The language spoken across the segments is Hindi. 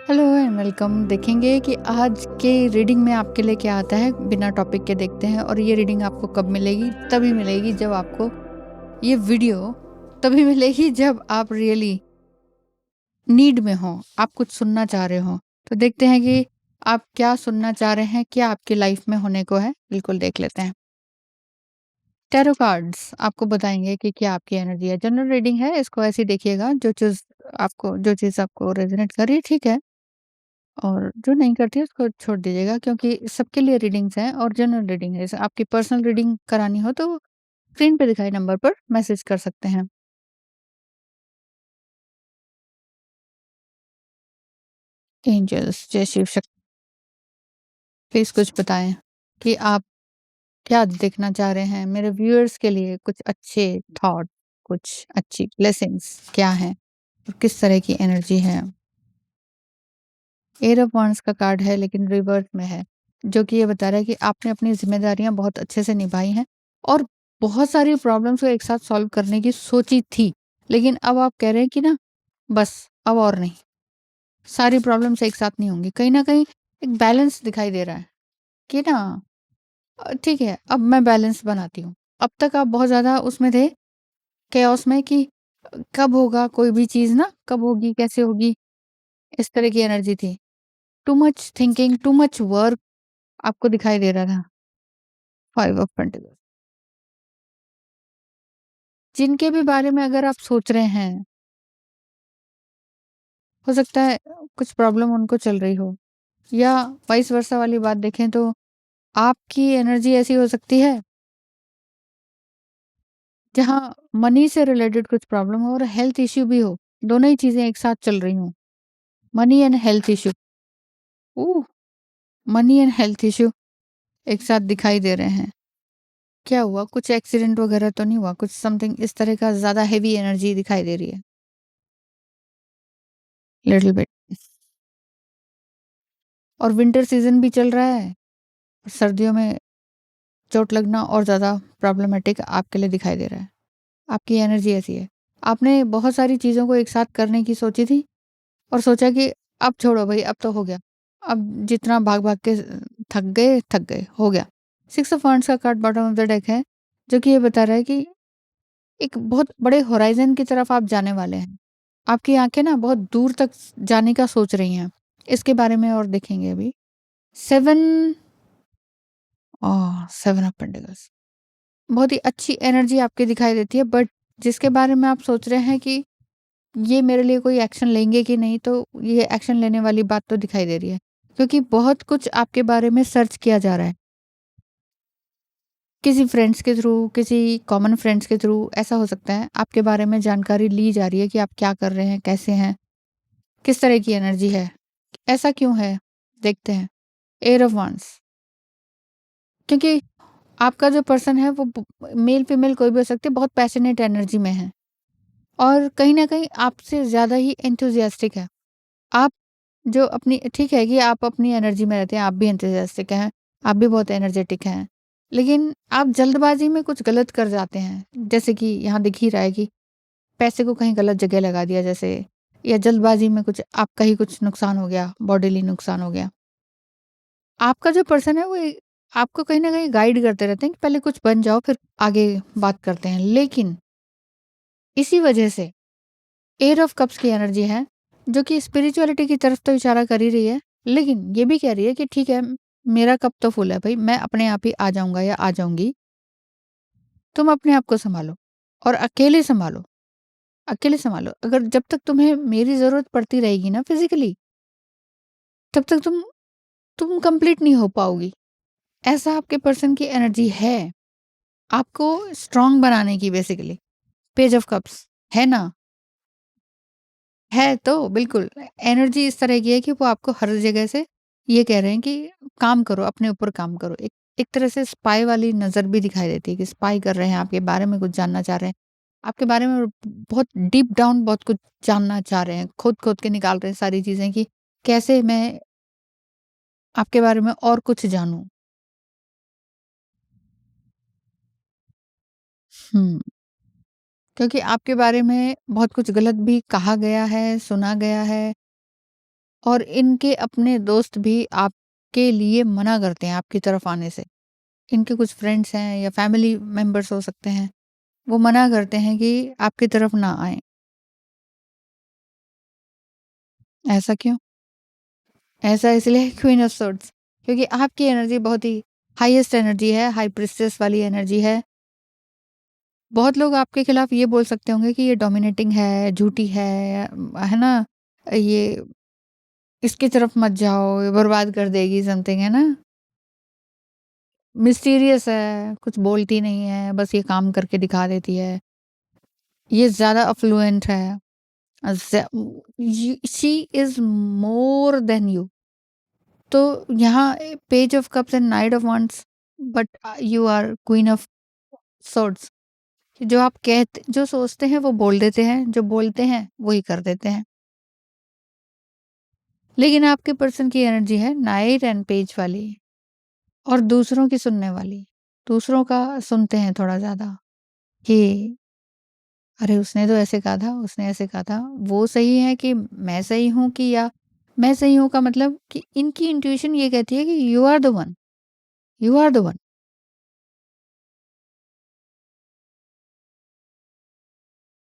Hello and welcome. देखेंगे कि आज के रीडिंग में आपके लिए क्या आता है, बिना टॉपिक के देखते हैं। और ये रीडिंग आपको कब मिलेगी? तभी मिलेगी जब आपको ये वीडियो तभी मिलेगी जब आप रियली नीड में हो, आप कुछ सुनना चाह रहे हो। तो देखते हैं कि आप क्या सुनना चाह रहे हैं, क्या आपकी लाइफ में होने को है। बिल्कुल देख लेते हैं। टैरो कार्ड्स आपको बताएंगे कि क्या आपकी एनर्जी है। जनरल रीडिंग है, इसको ऐसे ही देखिएगा। जो चीज़ आपको रेजोनेट कर रही है, ठीक है। और जो नहीं करती है उसको छोड़ दीजिएगा, क्योंकि सबके लिए रीडिंग्स हैं और जनरल रीडिंग है। जैसे आपकी पर्सनल रीडिंग करानी हो तो स्क्रीन पे दिखाए नंबर पर मैसेज कर सकते हैं। एंजल्स, जय शिव शक्ति, प्लीज कुछ बताएं कि आप क्या देखना चाह रहे हैं। मेरे व्यूअर्स के लिए कुछ अच्छे थॉट, कुछ अच्छी ब्लेसिंग्स क्या हैं और किस तरह की एनर्जी है। एट ऑफ वांड्स का कार्ड है लेकिन रिवर्स में है, जो कि ये बता रहा है कि आपने अपनी जिम्मेदारियां बहुत अच्छे से निभाई हैं और बहुत सारी प्रॉब्लम्स को एक साथ सॉल्व करने की सोची थी। लेकिन अब आप कह रहे हैं कि ना, बस अब और नहीं, सारी प्रॉब्लम्स एक साथ नहीं होंगी। कहीं ना कहीं एक बैलेंस दिखाई दे रहा है कि ना, ठीक है अब मैं बैलेंस बनाती हूँ। अब तक आप बहुत ज्यादा उसमें थे, chaos में, कि कब होगा कोई भी चीज ना, कब होगी, कैसे होगी, इस तरह की एनर्जी थी। Too much thinking, too much work आपको दिखाई दे रहा था। फाइव ऑफ पेंटिकल्स, जिनके भी बारे में अगर आप सोच रहे हैं, हो सकता है कुछ प्रॉब्लम उनको चल रही हो, या वाइस वर्सा वाली बात देखें तो आपकी एनर्जी ऐसी हो सकती है जहां मनी से रिलेटेड कुछ प्रॉब्लम हो और हेल्थ इश्यू भी हो। दोनों ही चीजें एक साथ चल रही हो, money and health issue. Oh, money and health issue एक साथ दिखाई दे रहे हैं। क्या हुआ? कुछ एक्सीडेंट वगैरह तो नहीं हुआ? कुछ समथिंग इस तरह का ज्यादा हेवी एनर्जी दिखाई दे रही है। Little bit. और विंटर सीजन भी चल रहा है, सर्दियों में चोट लगना और ज़्यादा प्रॉब्लमेटिक आपके लिए दिखाई दे रहा है। आपकी एनर्जी ऐसी है। आपने बहुत सारी चीज़ों को एक साथ करने की सोची थी और सोचा कि अब छोड़ो भई, अब तो हो गया। अब जितना भाग-भाग के थक गए, हो गया। सिक्स ऑफ वांड्स का card bottom of the deck है, जो कि ये बता रहा है कि एक बहुत बड़े होराइज़न की तरफ आप जाने वाले हैं। आपकी आँखें ना बहुत दूर तक जाने का सोच रही हैं। इसके बारे में और देखेंगे अभी। 7 7 ऑफ पेंटिकल्स, बहुत ही अच्छी एनर्जी आपकी दिखाई देती है, बट जिसके बारे में आप सोच रहे हैं कि ये मेरे लिए कोई एक्शन लेंगे कि नहीं, तो ये एक्शन लेने वाली बात तो दिखाई दे रही है, क्योंकि बहुत कुछ आपके बारे में सर्च किया जा रहा है। किसी फ्रेंड्स के थ्रू, किसी कॉमन फ्रेंड्स के थ्रू, ऐसा हो सकता है आपके बारे में जानकारी ली जा रही है कि आप क्या कर रहे हैं, कैसे हैं, किस तरह की एनर्जी है, ऐसा क्यों है। देखते हैं। एयर ऑफ वांड्स, क्योंकि आपका जो पर्सन है वो मेल फीमेल कोई भी हो सकती है, बहुत पैशनेट एनर्जी में है और कहीं न कहीं आपसे ज़्यादा ही एंथुसियास्टिक है। आप जो अपनी, ठीक है कि आप अपनी एनर्जी में रहते हैं, आप भी एंथुसियास्टिक हैं, आप भी बहुत एनर्जेटिक हैं। लेकिन आप जल्दबाज़ी में कुछ गलत कर जाते हैं। जैसे कि यहाँ दिख ही रहा है कि पैसे को कहीं गलत जगह लगा दिया जैसे, या जल्दबाज़ी में कुछ आपका ही कुछ नुकसान हो गया, बॉडीली नुकसान हो गया। आपका जो पर्सन है वो आपको कहीं न कहीं गाइड करते रहते हैं कि पहले कुछ बन जाओ, फिर आगे बात करते हैं। लेकिन इसी वजह से एट ऑफ कप्स की एनर्जी है, जो कि स्पिरिचुअलिटी की तरफ तो इशारा कर ही रही है, लेकिन ये भी कह रही है कि ठीक है, मेरा कप तो फुल है भाई, मैं अपने आप ही आ जाऊँगा या आ जाऊँगी। तुम अपने आप को सँभालो और अकेले सँभालो, अकेले सँभालो। अगर जब तक तुम्हें मेरी ज़रूरत पड़ती रहेगी ना फिज़िकली, तब तक तुम कंप्लीट नहीं हो पाओगी। ऐसा आपके पर्सन की एनर्जी है, आपको स्ट्रॉन्ग बनाने की बेसिकली। पेज ऑफ कप्स है ना? है तो बिल्कुल, एनर्जी इस तरह की है कि वो आपको हर जगह से ये कह रहे हैं कि काम करो, अपने ऊपर काम करो। एक एक तरह से स्पाई वाली नज़र भी दिखाई देती है कि स्पाई कर रहे हैं, आपके बारे में कुछ जानना चाह रहे हैं। आपके बारे में बहुत डीप डाउन बहुत कुछ जानना चाह रहे हैं, खोद-खोद के निकाल रहे हैं सारी चीज़ें कि कैसे मैं आपके बारे में और कुछ जानूँ। हुँ, क्योंकि आपके बारे में बहुत कुछ गलत भी कहा गया है, सुना गया है और इनके अपने दोस्त भी आपके लिए मना करते हैं आपकी तरफ आने से। इनके कुछ फ्रेंड्स हैं या फैमिली मेंबर्स हो सकते हैं, वो मना करते हैं कि आपकी तरफ ना आएँ। ऐसा क्यों? ऐसा इसलिए क्वीन ऑफ सोर्ड्स क्योंकि आपकी एनर्जी बहुत ही हाईएस्ट एनर्जी है, हाई प्रीस्टेस वाली एनर्जी है। बहुत लोग आपके खिलाफ ये बोल सकते होंगे कि ये डोमिनेटिंग है, झूठी है ना? ये इसकी तरफ मत जाओ, ये बर्बाद कर देगी समथिंग, है ना? मिस्टीरियस है, कुछ बोलती नहीं है, बस ये काम करके दिखा देती है। ये ज़्यादा अफ्लुएंट है। She is more than you. तो यहाँ page of cups and knight of wands but you are queen of swords. जो आप कहते जो सोचते हैं वो बोल देते हैं, जो बोलते हैं वही कर देते हैं। लेकिन आपके पर्सन की एनर्जी है नाइट एंड पेज वाली और दूसरों की सुनने वाली। दूसरों का सुनते हैं थोड़ा ज़्यादा कि अरे उसने तो ऐसे कहा था, उसने ऐसे कहा था। वो सही है कि मैं सही हूँ कि या मैं सही हूँ का मतलब कि इनकी इंट्यूशन ये कहती है कि you are the one, you are the one,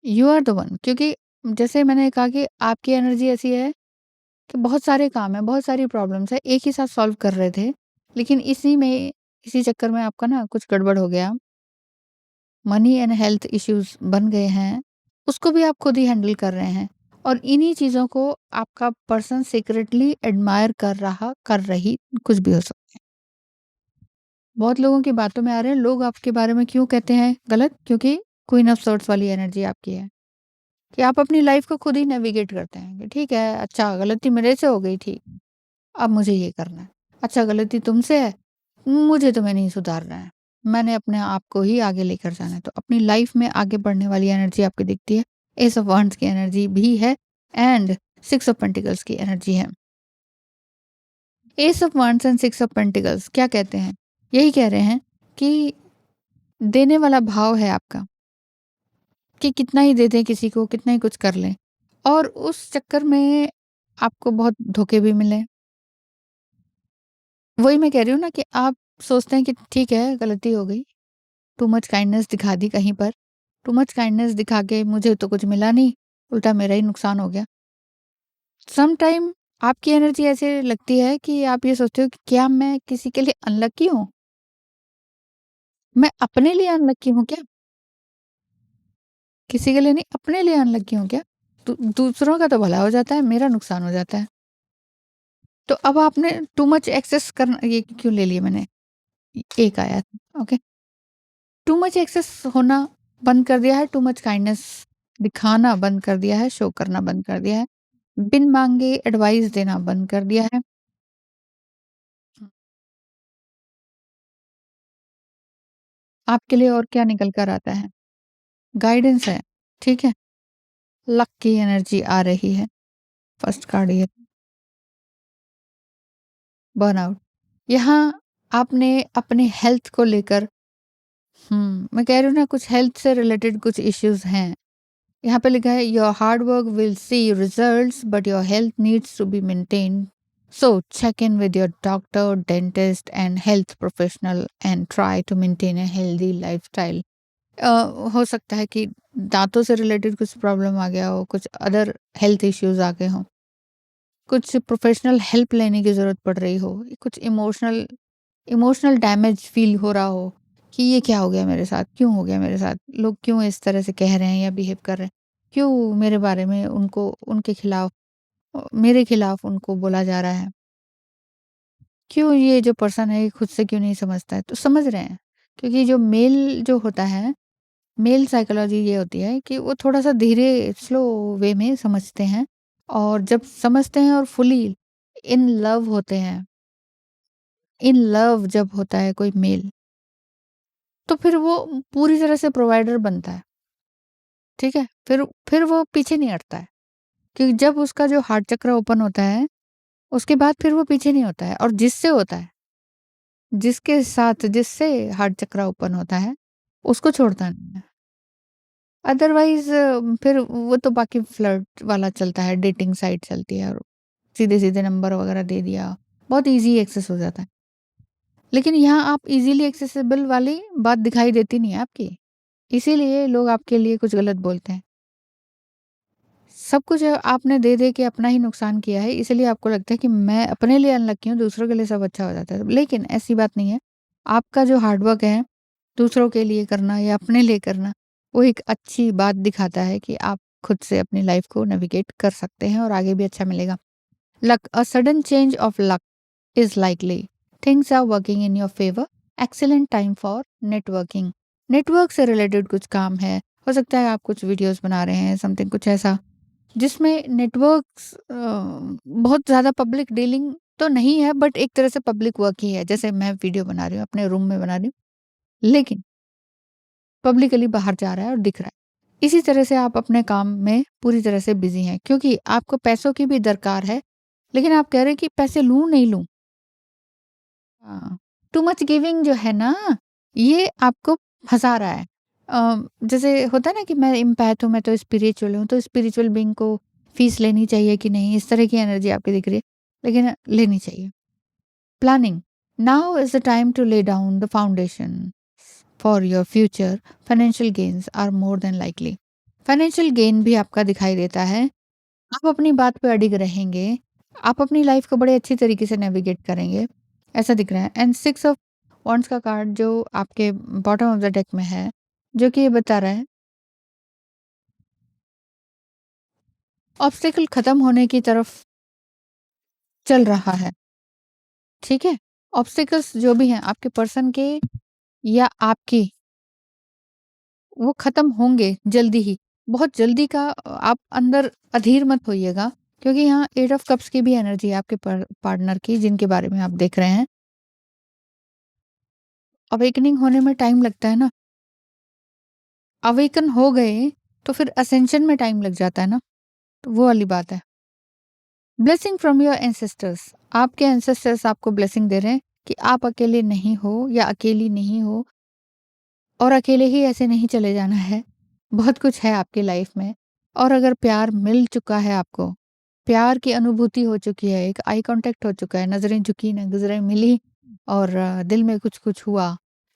you are the one क्योंकि जैसे मैंने कहा कि आपकी एनर्जी ऐसी है कि बहुत सारे काम हैं, बहुत सारी प्रॉब्लम्स हैं, एक ही साथ सॉल्व कर रहे थे। लेकिन इसी चक्कर में आपका ना कुछ गड़बड़ हो गया। मनी एंड हेल्थ इश्यूज़ बन गए हैं, उसको भी आप खुद ही हैंडल कर रहे हैं। और इन्हीं चीज़ों को आपका पर्सन सीक्रेटली एडमायर कर रही कुछ भी हो सकता है। बहुत लोगों की बातों में आ रहे हैं, लोग आपके बारे में क्यों कहते हैं गलत? क्योंकि क्वीन ऑफ सॉर्ड्स वाली एनर्जी आपकी है, कि आप अपनी लाइफ़ को खुद ही नेविगेट करते हैं कि ठीक है, अच्छा गलती मेरे से हो गई थी, अब मुझे ये करना है। अच्छा गलती तुमसे है, मुझे तुम्हें नहीं सुधारना है। मैंने अपने आप को ही आगे लेकर जाना है। तो अपनी लाइफ में आगे बढ़ने वाली एनर्जी आपकी दिखती है। एस ऑफ वांड्स की एनर्जी भी है एंड सिक्स ऑफ पेंटिकल्स की एनर्जी है। S of wands and six of pentacles क्या कहते हैं? यही कह रहे हैं कि देने वाला भाव है आपका, कि कितना ही दे दें किसी को, कितना ही कुछ कर लें और उस चक्कर में आपको बहुत धोखे भी मिले। वही मैं कह रही हूँ ना कि आप सोचते हैं कि ठीक है, गलती हो गई। टू मच काइंडनेस दिखा दी कहीं पर। टू मच काइंडनेस दिखा के मुझे तो कुछ मिला नहीं, उल्टा मेरा ही नुकसान हो गया। सम टाइम आपकी एनर्जी ऐसे लगती है कि आप ये सोचते हो कि क्या मैं किसी के लिए अनलकी हूँ? मैं अपने लिए अनलकी हूँ क्या? किसी के लिए नहीं, अपने लिए अनलकी हूँ क्या? दूसरों का तो भला हो जाता है, मेरा नुकसान हो जाता है। तो अब आपने टू मच एक्सेस करना ये क्यों ले लिया मैंने? एक आया था, ओके। टू मच एक्सेस होना बंद कर दिया है, टू मच काइंडनेस दिखाना बंद कर दिया है, शो करना बंद कर दिया है, बिन मांगे एडवाइस देना बंद कर दिया है। आपके लिए और क्या निकल कर आता है? गाइडेंस है, ठीक है? लक की एनर्जी आ रही है। फर्स्ट कार्ड ये बर्नआउट। यहाँ आपने अपने हेल्थ को लेकर मैं कह रही हूँ ना कुछ हेल्थ से रिलेटेड कुछ इश्यूज़ हैं। यहाँ पे लिखा है your hard work will see results but your health needs to be maintained. So check in with your doctor, dentist and health professional and try to maintain a healthy lifestyle. अ, हो सकता है कि दाँतों से रिलेटेड कुछ प्रॉब्लम आ गया हो, कुछ अदर हेल्थ इश्यूज़ आ गए हों, कुछ प्रोफेशनल हेल्प लेने की ज़रूरत पड़ रही हो, कुछ इमोशनल इमोशनल डैमेज फ़ील हो रहा हो कि ये क्या हो गया मेरे साथ? क्यों हो गया मेरे साथ? लोग क्यों इस तरह से कह रहे हैं या बिहेव कर रहे हैं? क्यों मेरे बारे में उनको उनके खिलाफ मेरे खिलाफ उनको बोला जा रहा है? क्यों ये जो पर्सन है ये खुद से क्यों नहीं समझता है? तो समझ रहे हैं, क्योंकि जो मेल जो होता है, मेल साइकोलॉजी ये होती है कि वो थोड़ा-सा धीरे स्लो वे में समझते हैं और जब समझते हैं और फुली इन लव होते हैं, इन लव जब होता है कोई मेल, तो फिर वो पूरी तरह से प्रोवाइडर बनता है, ठीक है? फिर वो पीछे नहीं हटता है, क्योंकि जब उसका जो हार्ट चक्र ओपन होता है, उसके बाद फिर वो पीछे नहीं होता है और जिससे होता है, जिससे हार्ट चक्र ओपन होता है, उसको छोड़ता नहीं है। अदरवाइज़ फिर वो तो बाकी फ्लर्ट वाला चलता है, डेटिंग साइट चलती है और सीधे-सीधे नंबर वगैरह दे दिया, बहुत ईज़ी एक्सेस हो जाता है। लेकिन यहाँ आप ईज़िली एक्सेसिबल वाली बात दिखाई देती नहीं है आपकी, इसीलिए लोग आपके लिए कुछ गलत बोलते हैं। सब कुछ आपने दे-दे के अपना ही नुकसान किया है, इसलिए आपको लगता है कि मैं अपने लिए अनलकी हूँ, दूसरों के लिए सब अच्छा हो जाता है। लेकिन ऐसी बात नहीं है। आपका जो हार्ड वर्क है, दूसरों के लिए करना या अपने लिए करना, वो एक अच्छी बात दिखाता है कि आप खुद से अपनी लाइफ़ को नेविगेट कर सकते हैं और आगे भी अच्छा मिलेगा। Luck a sudden change of luck is likely. Things are working in your favour. Excellent time for networking. Network से रिलेटेड कुछ काम है। हो सकता है आप कुछ वीडियोज़ बना रहे हैं, समथिंग कुछ ऐसा जिसमें नेटवर्क्स बहुत ज़्यादा पब्लिक डीलिंग तो नहीं है, बट एक तरह से पब्लिक वर्क ही है। जैसे मैं वीडियो बना रही हूँ, अपने रूम में बना रही हूँ, लेकिन पब्लिकली बाहर जा रहा है और दिख रहा है। इसी तरह से आप अपने काम में पूरी तरह से बिज़ी हैं, क्योंकि आपको पैसों की भी दरकार है, लेकिन आप कह रहे हैं कि पैसे लूँ, नहीं लूँ? हाँ, टू मच गिविंग जो है ना, ये आपको फँसा रहा है। जैसे होता है ना कि मैं एम्पैथ हूँ, मैं तो स्पिरिचुअल हूँ, तो स्पिरिचुअल बीइंग को फीस लेनी चाहिए कि नहीं? इस तरह की एनर्जी आपकी दिख रही है, लेकिन लेनी चाहिए। Planning. Now is the time to lay down the foundation for your future. Financial gains are more than likely. Financial gain भी आपका दिखाई देता है। आप अपनी बात पे अडिग रहेंगे, आप अपनी लाइफ को बड़े अच्छी तरीके से नेविगेट करेंगे, ऐसा दिख रहा है। एंड 6 ऑफ वांड्स का कार्ड जो आपके बॉटम ऑफ द डेक में है, जो कि ये बता रहा है ऑब्स्टेकल खत्म होने की तरफ चल रहा है, ठीक है? ऑब्स्टेकल्स जो भी हैं आपके पर्सन के या आपकी, वो खत्म होंगे जल्दी ही। बहुत जल्दी का आप अंदर अधीर मत होइएगा, क्योंकि यहाँ 8 ऑफ कप्स की भी एनर्जी है आपके पार्टनर की, जिनके बारे में आप देख रहे हैं। अवेकनिंग होने में टाइम लगता है ना, अवेकन हो गए तो फिर असेंशन में टाइम लग जाता है ना, तो वो वाली बात है। Blessing from your ancestors. आपके एंसेस्टर्स आपको ब्लेसिंग दे रहे हैं कि आप अकेले नहीं हो या अकेली नहीं हो, और अकेले ही ऐसे नहीं चले जाना है। बहुत कुछ है आपकी लाइफ में, और अगर प्यार मिल चुका है आपको, प्यार की अनुभूति हो चुकी है, एक आई कांटेक्ट हो चुका है, नज़रें झुकी, नज़रें मिली, और दिल में कुछ-कुछ हुआ,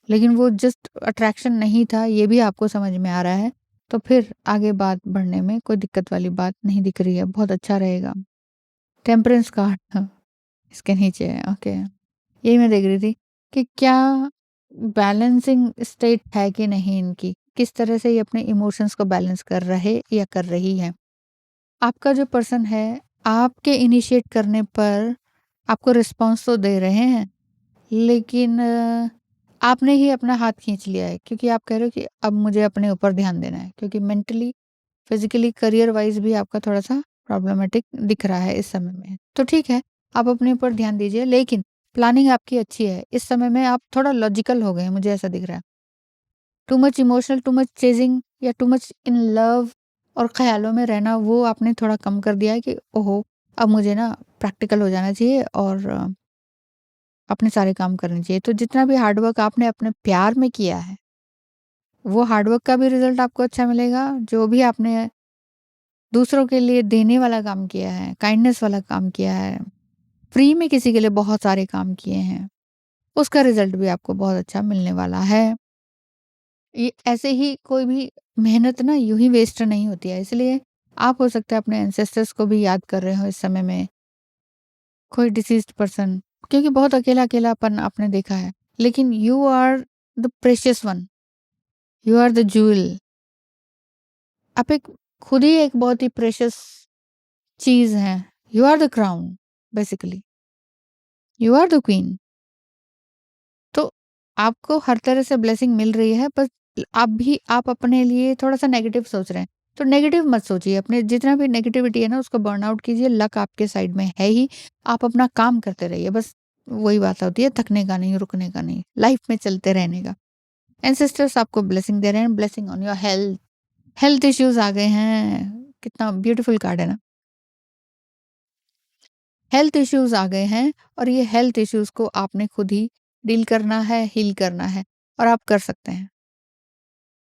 लेकिन वो जस्ट अट्रैक्शन नहीं था, ये भी आपको समझ में आ रहा है, तो फिर आगे बात बढ़ने में कोई दिक्कत वाली बात नहीं दिख रही है, बहुत अच्छा रहेगा। टेम्परेंस कार्ड, हाँ, इसके नीचे है, ओके। यही मैं देख रही थी कि क्या बैलेंसिंग स्टेट है कि नहीं इनकी, किस तरह से ये अपने इमोशंस को बैलेंस कर रहे या कर रही है। आपका जो पर्सन है, आपके इनिशिएट करने पर आपको रिस्पॉन्स तो दे रहे हैं, लेकिन आपने ही अपना हाथ खींच लिया है, क्योंकि आप कह रहे हो कि अब मुझे अपने ऊपर ध्यान देना है, क्योंकि मेंटली, फिजिकली, करियर वाइज भी आपका थोड़ा सा प्रॉब्लमेटिक दिख रहा है इस समय में। तो ठीक है, आप अपने ऊपर ध्यान दीजिए, लेकिन प्लानिंग आपकी अच्छी है। इस समय में आप थोड़ा लॉजिकल हो गए हैं, मुझे ऐसा दिख रहा है। Too much emotional, too much chasing या टू मच इन लव और ख़्यालों में रहना, वो आपने थोड़ा कम कर दिया है कि ओहो! अब मुझे ना प्रैक्टिकल हो जाना चाहिए और अपने सारे काम करने चाहिए। तो जितना भी हार्ड वर्क आपने अपने प्यार में किया है, वो हार्ड वर्क का भी रिज़ल्ट आपको अच्छा मिलेगा। जो भी आपने दूसरों के लिए देने वाला काम किया है, काइंडनेस वाला काम किया है, फ्री में किसी के लिए बहुत सारे काम किए हैं, उसका रिज़ल्ट भी आपको बहुत अच्छा मिलने वाला है। ये ऐसे ही कोई भी मेहनत ना यूँ ही वेस्ट नहीं होती है, इसलिए आप हो सकता है अपने एंसेस्टर्स को भी याद कर रहे हो इस समय में, कोई डिसीज़्ड पर्सन, क्योंकि बहुत अकेला-अकेलापन आपने देखा है। लेकिन you are the precious one, you are the jewel. आप एक खुद ही एक बहुत ही प्रेशियस चीज़ हैं। You are the crown basically, you are the queen. तो आपको हर तरह से ब्लेसिंग मिल रही है, बस आप अपने लिए थोड़ा-सा नेगेटिव सोच रहे हैं। तो नेगेटिव मत सोचिए, अपने जितना भी नेगेटिविटी है ना उसको बर्न आउट कीजिए, लक आपके साइड में है ही, आप अपना काम करते रहिए, बस वही बात होती है, थकने का नहीं, रुकने का नहीं, लाइफ में चलते रहने का। एंसेस्टर्स आपको ब्लेसिंग दे रहे हैं, blessing on your health. Health issues आ गए हैं, कितना ब्यूटीफुल कार्ड है ना। हेल्थ इश्यूज़ आ गए हैं, और ये हेल्थ इश्यूज़ को आपने खुद ही डील करना है, हील करना है, और आप कर सकते हैं।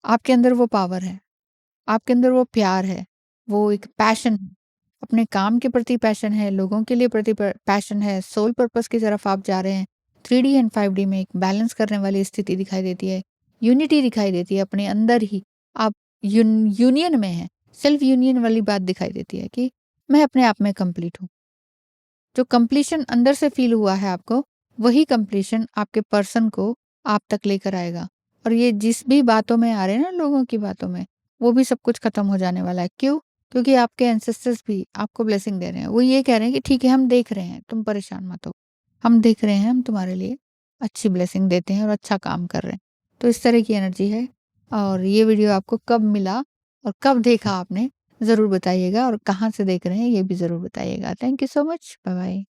आपके अंदर वो पावर है, आपके अंदर वो प्यार है, वो एक पैशन है। अपने काम के प्रति पैशन है, लोगों के लिए प्रति पैशन है, सोल पर्पस की तरफ आप जा रहे हैं। 3D एंड 5D में एक बैलेंस करने वाली स्थिति दिखाई देती है, यूनिटी दिखाई देती है अपने अंदर ही। आप यूनियन में हैं, सेल्फ यूनियन वाली बात दिखाई देती है कि मैं अपने आप में कंप्लीट हूँ। जो कंप्लीशन अंदर से फ़ील हुआ है आपको, वही कंप्लीशन आपके पर्सन को आप तक लेकर आएगा। और ये जिस भी बातों में आ रहे हैं ना लोगों की बातों में, वो भी सब कुछ खत्म हो जाने वाला है। क्यों? क्योंकि आपके एंसेस्टर्स भी आपको ब्लेसिंग दे रहे हैं। वो ये कह रहे हैं कि ठीक है हम देख रहे हैं, तुम परेशान मत हो। हम देख रहे हैं, हम तुम्हारे लिए अच्छी ब्लेसिंग देते हैं और अच्छा काम कर रहे हैं। तो इस तरह की एनर्जी है। और ये वीडियो आपको कब मिला और कब देखा आपने, ज़रूर बताइएगा और कहाँ से देख रहे हैं ये भी ज़रूर बताइएगा। Thank you so much. Bye bye.